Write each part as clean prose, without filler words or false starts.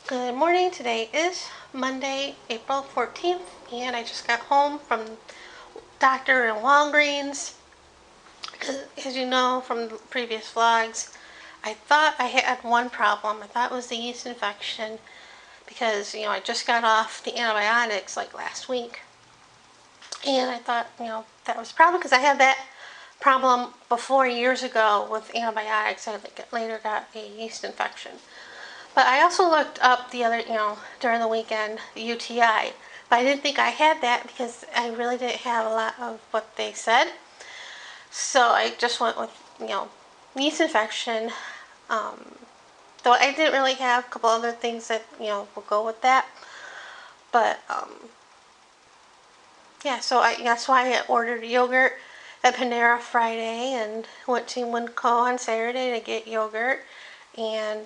Good morning. Today is Monday, April 14th, and I just got home from doctor and Walgreens. As you know from the previous vlogs, I thought I had one problem. I thought it was the yeast infection because, I just got off the antibiotics like last week. And I thought, that was probably because I had that problem before years ago with antibiotics. I later got a yeast infection. But I also looked up the other, during the weekend, the UTI. But I didn't think I had that because I really didn't have a lot of what they said. So I just went with, yeast infection. Though I didn't really have a couple other things that, will go with that. But, yeah, so that's why I ordered yogurt at Panera Friday and went to Winco on Saturday to get yogurt. And,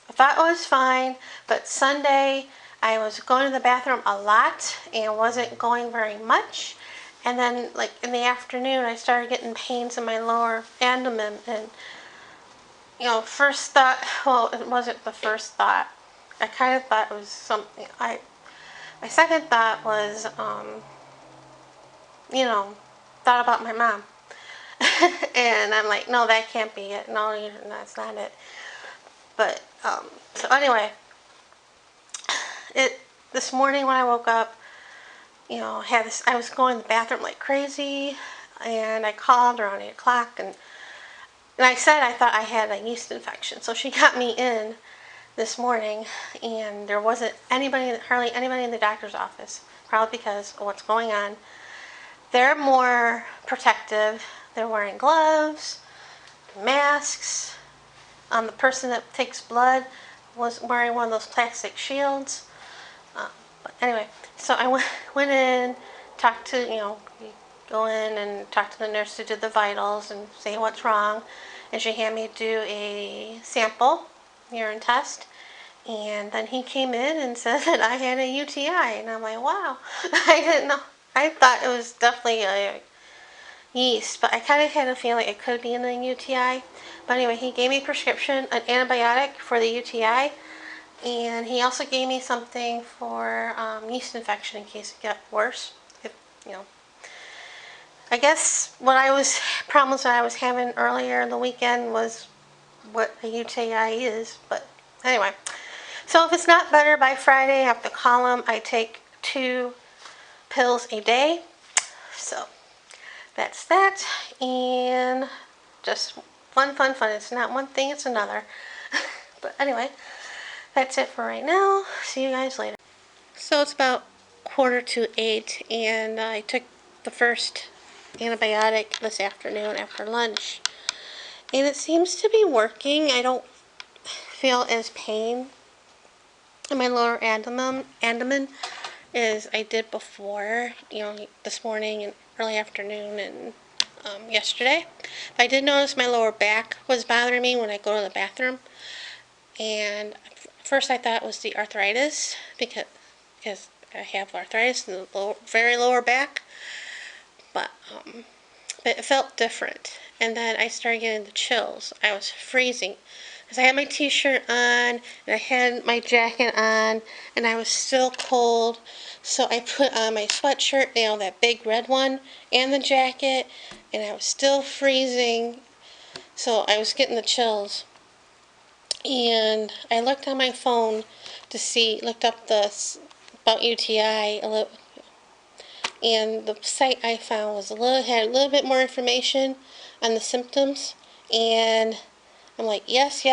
I thought it was fine, but Sunday I was going to the bathroom a lot and wasn't going very much. And then, like, in the afternoon, I started getting pains in my lower abdomen. And, first thought, well, it wasn't the first thought. I kind of thought it was something, my second thought was, thought about my mom. And I'm like, no, that can't be it. No, that's not it. But, so anyway, this morning when I woke up, I was going to the bathroom like crazy, and I called around 8 o'clock, and I said I thought I had a yeast infection. So she got me in this morning, and there wasn't hardly anybody in the doctor's office, probably because of what's going on. They're more protective. They're wearing gloves, masks. The person that takes blood was wearing one of those plastic shields. But anyway, so I went in, talked to, you go in and talk to the nurse who did the vitals and say what's wrong. And she had me do a sample, urine test. And then he came in and said that I had a UTI. And I'm like, wow, I didn't know. I thought it was definitely a yeast, but I kind of had a feeling it could be in the UTI. But anyway, he gave me a prescription, an antibiotic for the UTI. And he also gave me something for yeast infection in case it got worse. I guess problems that I was having earlier in the weekend was what a UTI is. But anyway, so if it's not better by Friday, I have to call him. I take 2 pills a day. So that's that. And just fun. It's not one thing, it's another. But anyway, that's it for right now. See you guys later. So it's about 7:45, and I took the first antibiotic this afternoon after lunch. And it seems to be working. I don't feel as pain in my lower abdomen as I did before, this morning and early afternoon and yesterday. But I did notice my lower back was bothering me when I go to the bathroom. And first I thought it was the arthritis because I have arthritis in the very lower back. But it felt different. And then I started getting the chills. I was freezing because I had my t-shirt on and I had my jacket on and I was still cold. So I put on my sweatshirt, that big red one, and the jacket, and I was still freezing. So I was getting the chills. And I looked on my phone looked up about UTI a little, and the site I found had a little bit more information on the symptoms, and I'm like, yes.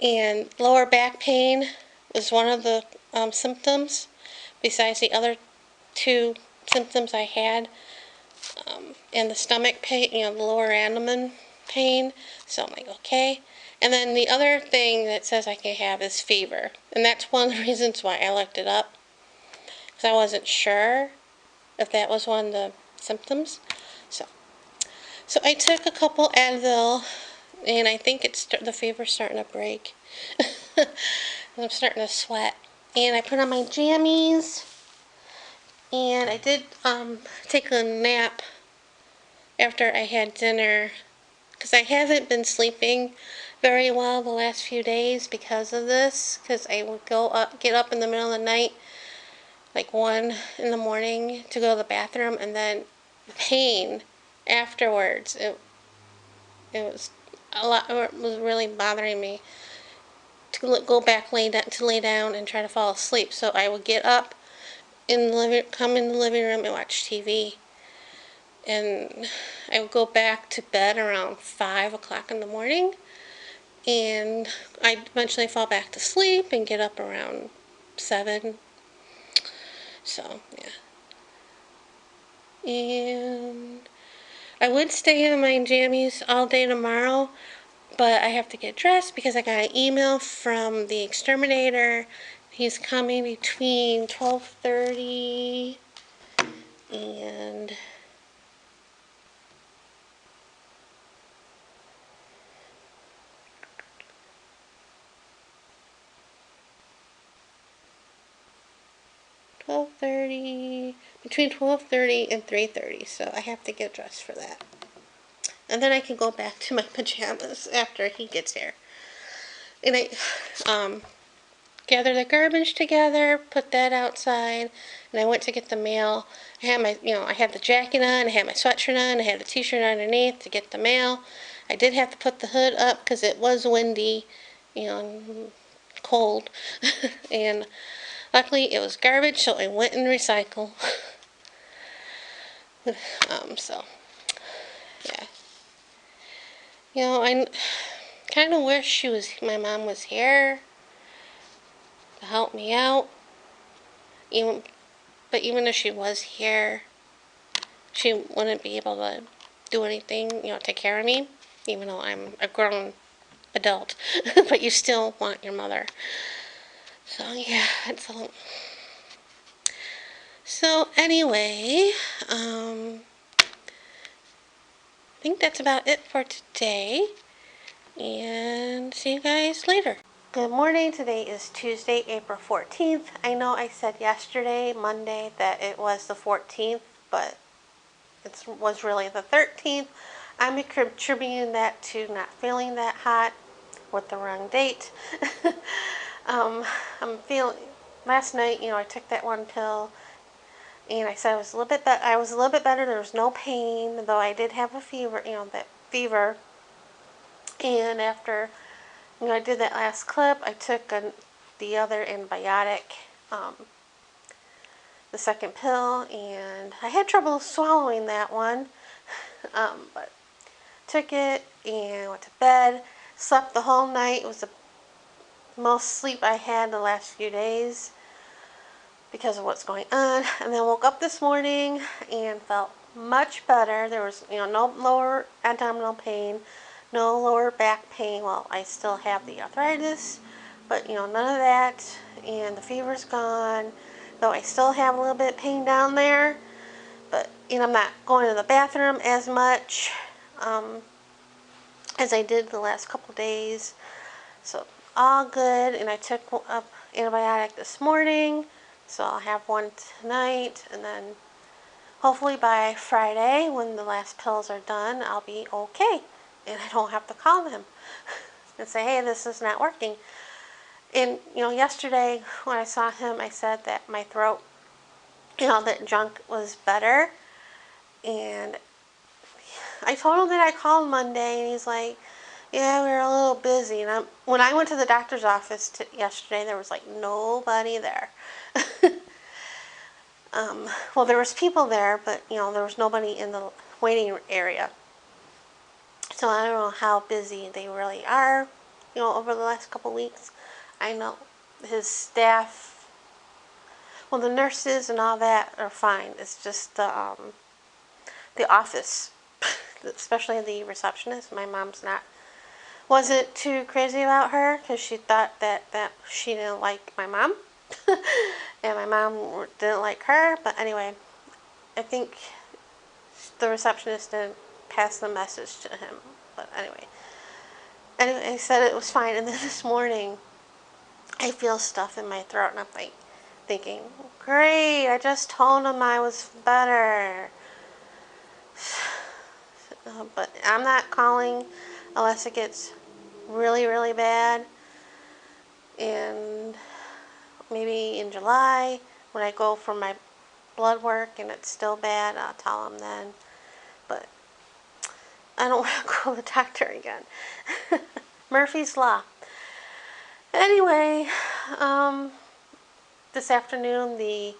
And lower back pain was one of the symptoms, besides the other 2 symptoms I had, and the stomach pain, the lower abdomen pain. So I'm like, okay. And then the other thing that says I can have is fever, and that's one of the reasons why I looked it up, because I wasn't sure if that was one of the symptoms. So I took a couple Advil, and I think the fever's starting to break. I'm starting to sweat. And I put on my jammies, and I did take a nap after I had dinner, because I haven't been sleeping very well the last few days because of this, because I would get up in the middle of the night, like 1 in the morning, to go to the bathroom, and then pain afterwards. It was a lot. It was really bothering me to go back lay down and try to fall asleep. So I would get up come in the living room and watch TV, and I would go back to bed around 5 o'clock in the morning, and I'd eventually fall back to sleep and get up around 7. So yeah, and I would stay in my jammies all day tomorrow, but I have to get dressed because I got an email from the exterminator. He's coming between 12:30 and 12:30, between 12:30 and 3:30, so I have to get dressed for that. And then I can go back to my pajamas after he gets here. And I gather the garbage together, put that outside, and I went to get the mail. I had I had the jacket on, I had my sweatshirt on, I had the t-shirt underneath to get the mail. I did have to put the hood up because it was windy, and cold, and luckily it was garbage, so I went and recycle. So yeah, I kind of wish my mom was here to help me out. But even if she was here, she wouldn't be able to do anything, take care of me, even though I'm a grown adult. But you still want your mother. So yeah, so anyway, I think that's about it for today, and see you guys later. Good morning. Today is Tuesday, April 14th. I know I said yesterday, Monday, that it was the 14th, but it was really the 13th. I'm attributing that to not feeling that hot with the wrong date. I'm feeling, last night, I took that one pill, and I said I was a little bit better. There was no pain, though I did have a fever, that fever. And after I did that last clip, I took the other antibiotic, the second pill, and I had trouble swallowing that one, but took it and went to bed, slept the whole night. It was the most sleep I had the last few days because of what's going on, and then woke up this morning and felt much better. There was, no lower abdominal pain, no lower back pain. Well, I still have the arthritis, but none of that, and the fever's gone, though I still have a little bit of pain down there, but I'm not going to the bathroom as much as I did the last couple days. So all good, and I took up antibiotic this morning, so I'll have one tonight, and then hopefully by Friday, when the last pills are done, I'll be okay, and I don't have to call them and say, hey, this is not working. And yesterday when I saw him, I said that my throat, that junk was better, and I told him that I called Monday, and he's like, yeah, we were a little busy. And when I went to the doctor's office yesterday, there was like nobody there. Well, there was people there, but there was nobody in the waiting area. So I don't know how busy they really are, over the last couple weeks. I know his staff, well, the nurses and all that are fine. It's just the office, especially the receptionist. My mom's wasn't too crazy about her because she thought that she didn't like my mom. And my mom didn't like her. But anyway, I think the receptionist didn't pass the message to him. But anyway, I said it was fine. And then this morning, I feel stuff in my throat, and I'm thinking, great, I just told him I was better. But I'm not calling unless it gets really, really bad. And maybe in July, when I go for my blood work and it's still bad, I'll tell them then. But I don't want to go to the doctor again. Murphy's Law. Anyway, this afternoon the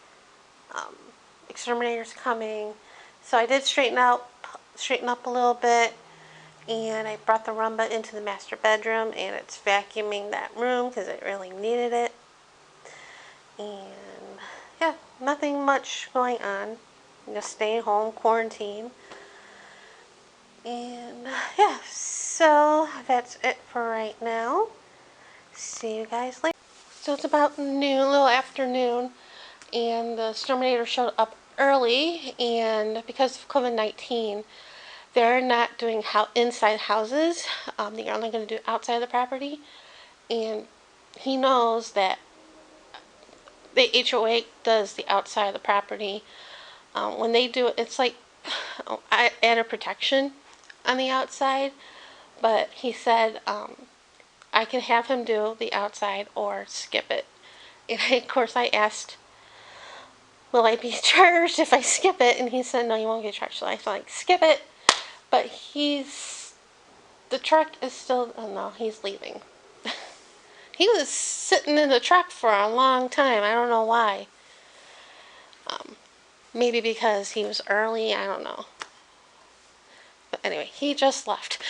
um, exterminator's coming. So I did straighten up a little bit, and I brought the Roomba into the master bedroom, and it's vacuuming that room because it really needed it. And yeah, nothing much going on. Just staying home, quarantine. And yeah, so that's it for right now. See you guys later. So it's about noon, a little afternoon, and the exterminator showed up early, and because of COVID-19, they're not doing inside houses. They're only going to do outside the property, and he knows that the HOA does the outside of the property. When they do it, it's like added protection on the outside, but he said I can have him do the outside or skip it. And of course I asked, will I be charged if I skip it? And he said, no, you won't get charged. So I thought, like, skip it. But the truck is still, oh no, he's leaving. He was sitting in the truck for a long time. I don't know why. Maybe because he was early, I don't know. But anyway, he just left.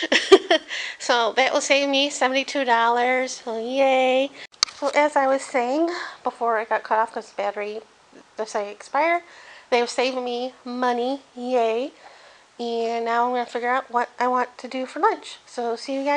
So that will save me $72. So yay. So as I was saying before I got cut off because the battery decided to expire, they were saving me money. Yay. And now I'm going to figure out what I want to do for lunch. So see you guys.